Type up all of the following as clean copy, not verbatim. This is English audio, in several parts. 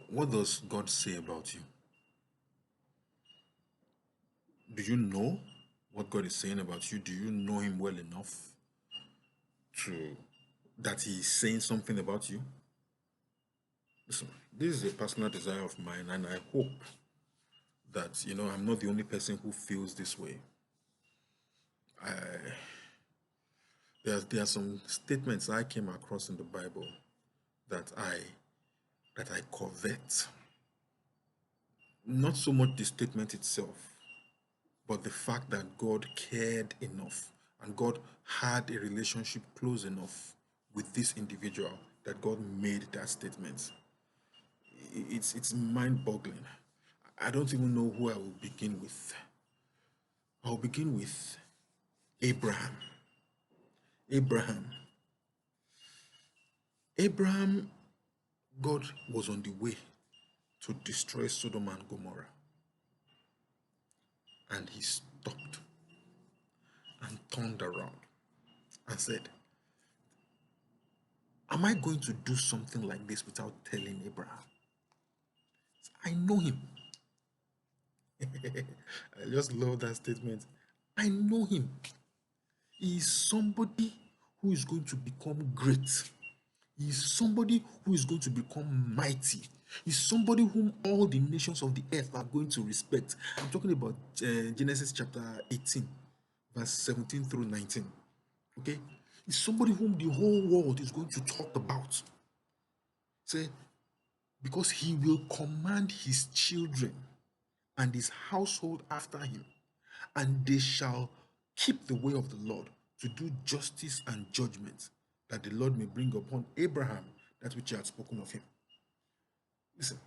What does God say about you? Do you know what God is saying about you? Do you know Him well enough to that He is saying something about you? Listen, this is a personal desire of mine, and I hope that I'm not the only person who feels this way. There are some statements I came across in the Bible that I covet. Not so much the statement itself, but the fact that God cared enough and God had a relationship close enough with this individual that God made that statement. It's mind-boggling. I don't even know who I will begin with. I'll begin with Abraham. Abraham. Abraham, God was on the way to destroy Sodom and Gomorrah. And he stopped and turned around and said, am I going to do something like this without telling Abraham? I know him. I just love that statement. I know him. He is somebody who is going to become great. He is somebody who is going to become mighty. He's somebody whom all the nations of the earth are going to respect. I'm talking about Genesis chapter 18, verse 17 through 19. Okay? He's somebody whom the whole world is going to talk about. Say, because he will command his children and his household after him, and they shall keep the way of the Lord to do justice and judgment, that the Lord may bring upon Abraham that which he had spoken of him. Listen,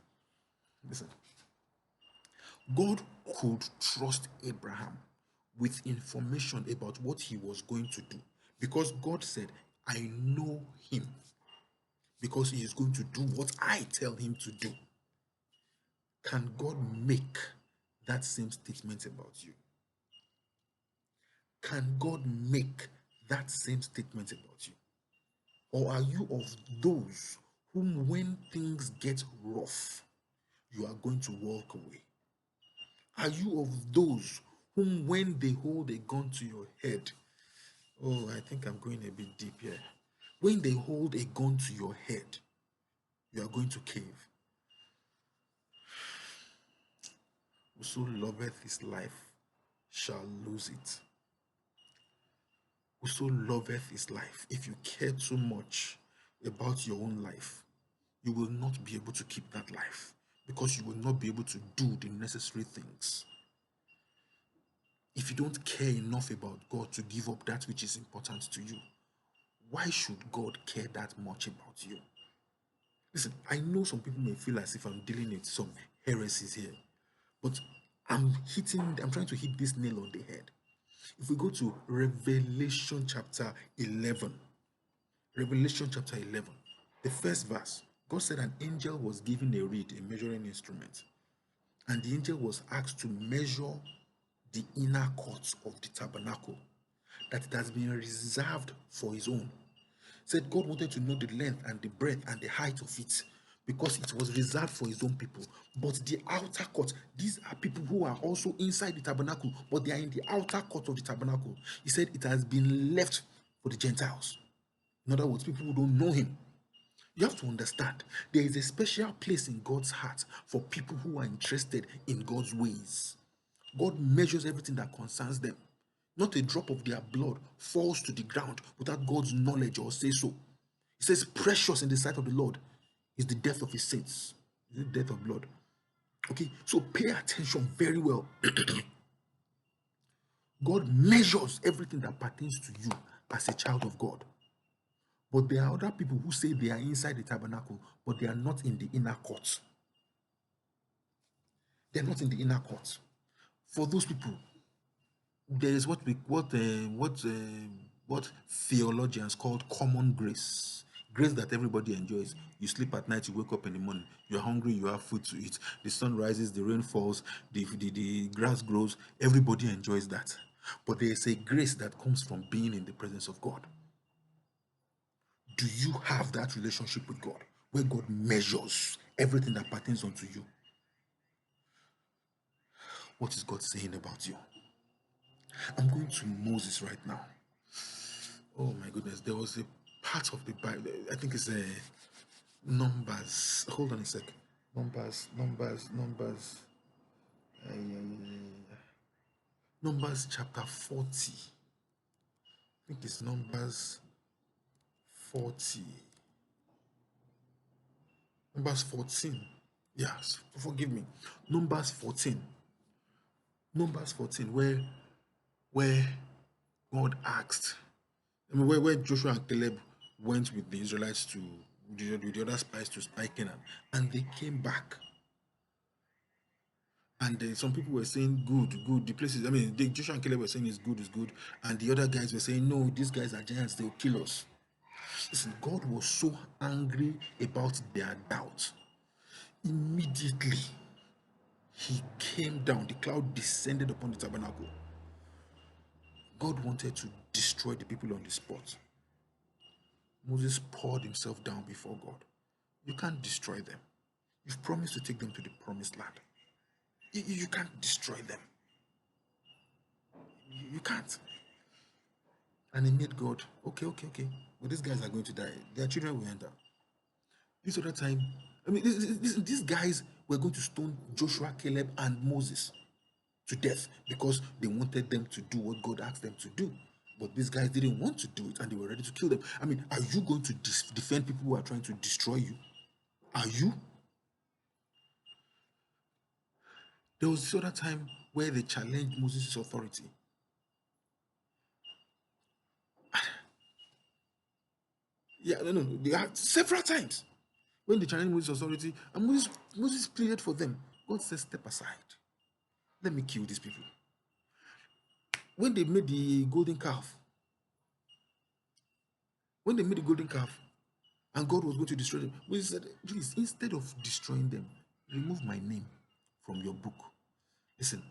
listen. God could trust Abraham with information about what he was going to do, because God said, I know him, because he is going to do what I tell him to do. Can God make that same statement about you? Can God make that same statement about you? Or are you of those whom, when things get rough, you are going to walk away? Are you of those whom, when they hold a gun to your head, oh, I think I'm going a bit deep here. When they hold a gun to your head, you are going to cave? Whoso loveth his life shall lose it. Whoso loveth his life, if you care too much about your own life, you will not be able to keep that life, because you will not be able to do the necessary things. If you don't care enough about God to give up that which is important to you, why should God care that much about you? Listen, I know some people may feel as if I'm dealing with some heresies here, but I'm trying to hit this nail on the head. If we go to Revelation chapter 11, Revelation chapter 11, the first verse, God said an angel was given a reed, a measuring instrument, and the angel was asked to measure the inner courts of the tabernacle, that it has been reserved for his own. Said God wanted to know the length and the breadth and the height of it, because it was reserved for his own people. But the outer court, these are people who are also inside the tabernacle, but they are in the outer court of the tabernacle. He said it has been left for the Gentiles. In other words, people who don't know him. You have to understand, there is a special place in God's heart for people who are interested in God's ways. God measures everything that concerns them. Not a drop of their blood falls to the ground without God's knowledge or say so. He says, precious in the sight of the Lord is the death of his saints, the death of blood. Okay, so pay attention very well. God measures everything that pertains to you as a child of God. But there are other people who say they are inside the tabernacle, but they are not in the inner court. They're not in the inner court. For those people, there is what theologians called common grace. Grace that everybody enjoys. You sleep at night, you wake up in the morning, you're hungry, you have food to eat, the sun rises, the rain falls, the grass grows, everybody enjoys that. But there is a grace that comes from being in the presence of God. Do you have that relationship with God where God measures everything that pertains unto you. What is God saying about you? I'm going to Moses right now. Oh my goodness, there was a part of the Bible, I think it's a Numbers. Hold on a sec. Numbers. Numbers chapter 40. I think it's Numbers 40. Numbers 14. Yes, forgive me. Numbers 14. Numbers 14, where God asked, where Joshua and Caleb went with the Israelites to the other spies to spy Canaan, and they came back. And some people were saying, good, good. The places, Joshua and Caleb were saying it's good. And the other guys were saying, no, these guys are giants, they'll kill us. Listen, God was so angry about their doubt. Immediately, he came down. The cloud descended upon the tabernacle. God wanted to destroy the people on the spot. Moses poured himself down before God. You can't destroy them. You've promised to take them to the promised land. You can't destroy them. You can't. And he made God, okay. But these guys are going to die. Their children will enter. This other time, these guys were going to stone Joshua, Caleb, and Moses to death because they wanted them to do what God asked them to do. But these guys didn't want to do it and they were ready to kill them. Are you going to defend people who are trying to destroy you? Are you? There was this other time where they challenged Moses' authority. Yeah, no. They had several times when they challenged Moses' authority, and Moses pleaded for them. God said, step aside. Let me kill these people. When they made the golden calf, and God was going to destroy them, Moses said, please, instead of destroying them, remove my name from your book. Listen,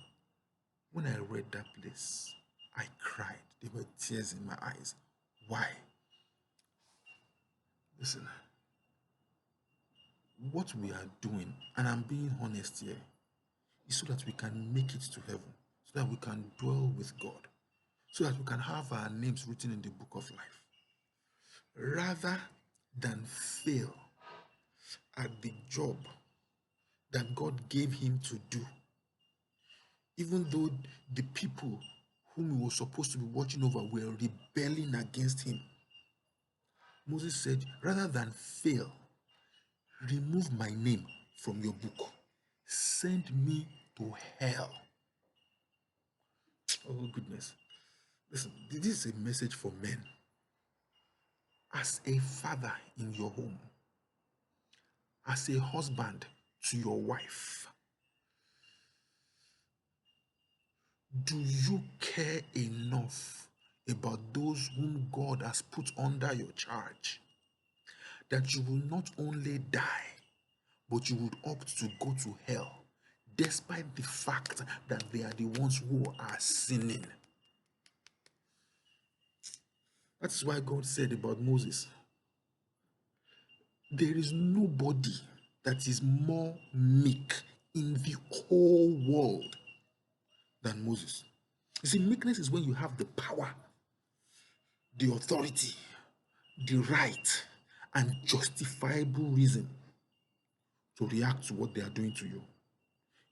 when I read that place, I cried. There were tears in my eyes. Why? Listen, what we are doing, and I'm being honest here, is so that we can make it to heaven, so that we can dwell with God, so that we can have our names written in the book of life, rather than fail at the job that God gave him to do, even though the people whom he was supposed to be watching over were rebelling against him. Moses said, rather than fail, remove my name from your book. Send me to hell. Oh, goodness. Listen, this is a message for men. As a father in your home, as a husband to your wife, do you care enough about those whom God has put under your charge that you will not only die, but you would opt to go to hell, despite the fact that they are the ones who are sinning? That's why God said about Moses, there is nobody that is more meek in the whole world than Moses. You see, meekness is when you have the power, the authority, the right, and justifiable reason to react to what they are doing to you.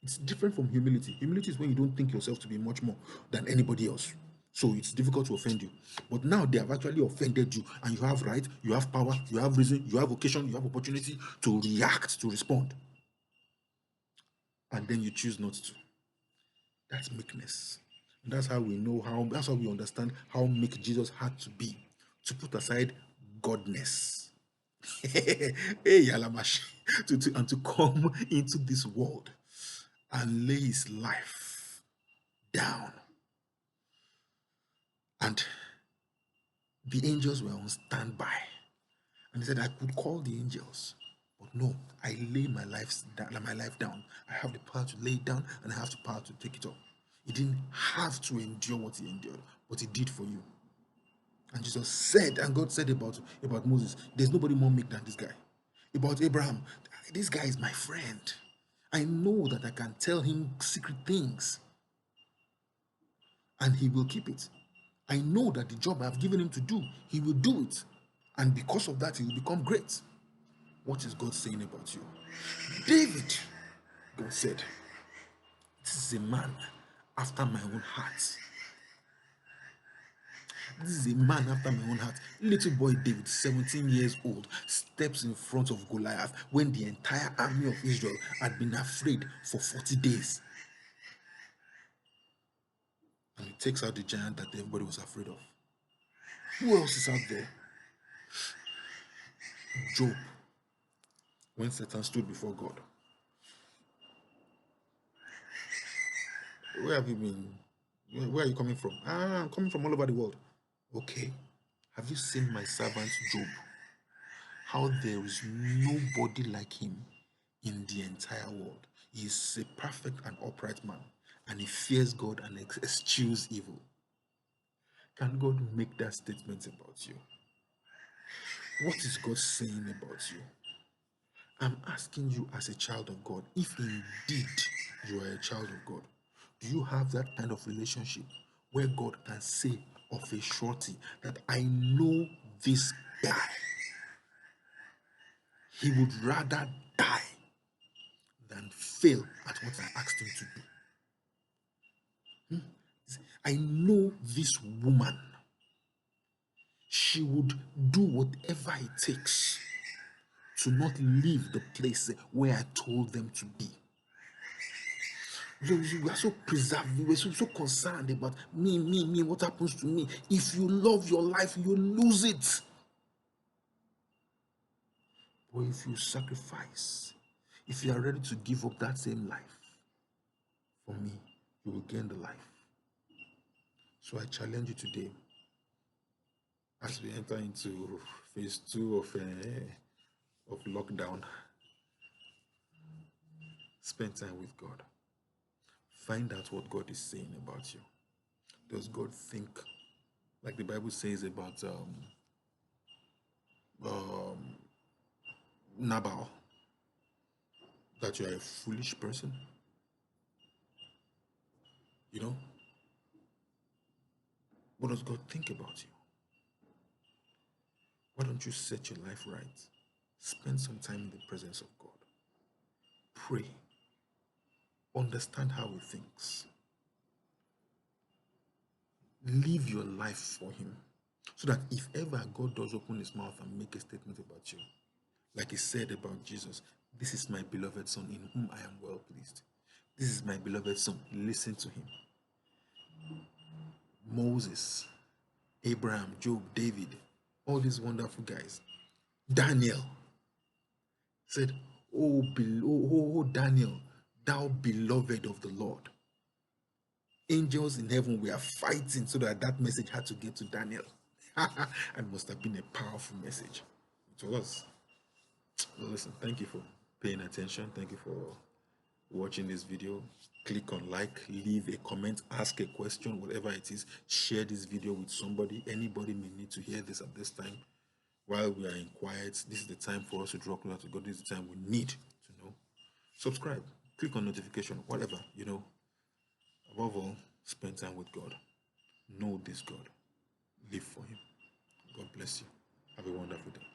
It's different from humility. Humility is when you don't think yourself to be much more than anybody else. So it's difficult to offend you. But now they have actually offended you, and you have right, you have power, you have reason, you have occasion, you have opportunity to react, to respond. And then you choose not to. That's meekness. And that's how that's how we understand how meek Jesus had to be, to put aside godness. Hey, Yalamash, and to come into this world and lay his life down. And the angels were on standby. And he said, I could call the angels, but no, I lay my life down. I have the power to lay it down, and I have the power to take it up. He didn't have to endure what he endured, but he did for you. And Jesus said, and God said about Moses, there's nobody more meek than this guy. About Abraham, This guy is my friend. I know that I can tell him secret things and he will keep it. I know that the job I've given him to do, he will do it. And because of that, he will become great. What is God saying about you? David, God said, this is a man after my own heart. This is a man after my own heart. Little boy David, 17 years old, steps in front of Goliath when the entire army of Israel had been afraid for 40 days. And he takes out the giant that everybody was afraid of. Who else is out there? Job, when Satan stood before God. Where have you been? Where are you coming from? I'm coming from all over the world. Okay. Have you seen my servant Job? How there is nobody like him in the entire world. He is a perfect and upright man, and he fears God and eschews evil. Can God make that statement about you? What is God saying about you? I'm asking you as a child of God, if indeed you are a child of God, do you have that kind of relationship where God can say of a shorty that I know this guy, he would rather die than fail at what I asked him to do? I know this woman, she would do whatever it takes to not leave the place where I told them to be. We are so preserved, we are so concerned about me, what happens to me. If you love your life, you lose it. But if you sacrifice, if you are ready to give up that same life, for me, you will gain the life. So I challenge you today, as we enter into phase 2 of lockdown, spend time with God. Find out what God is saying about you. Does God think, like the Bible says about Nabal, that you are a foolish person? You know? What does God think about you? Why don't you set your life right? Spend some time in the presence of God. Pray. Understand how He thinks. Live your life for Him. So that if ever God does open His mouth and make a statement about you, like He said about Jesus, this is my beloved Son in whom I am well pleased. This is my beloved Son. Listen to Him. Moses, Abraham, Job, David, all these wonderful guys. Daniel said, oh, Daniel, thou beloved of the Lord. Angels in heaven were fighting so that that message had to get to Daniel. And must have been a powerful message. It was. Well, listen, thank you for paying attention. Thank you for watching this video. Click on like, leave a comment, ask a question, whatever it is. Share this video with somebody. Anybody may need to hear this at this time. While we are in quiet, this is the time for us to draw closer to God. This is the time we need to know. Subscribe, click on notification, whatever, Above all, spend time with God. Know this God. Live for Him. God bless you. Have a wonderful day.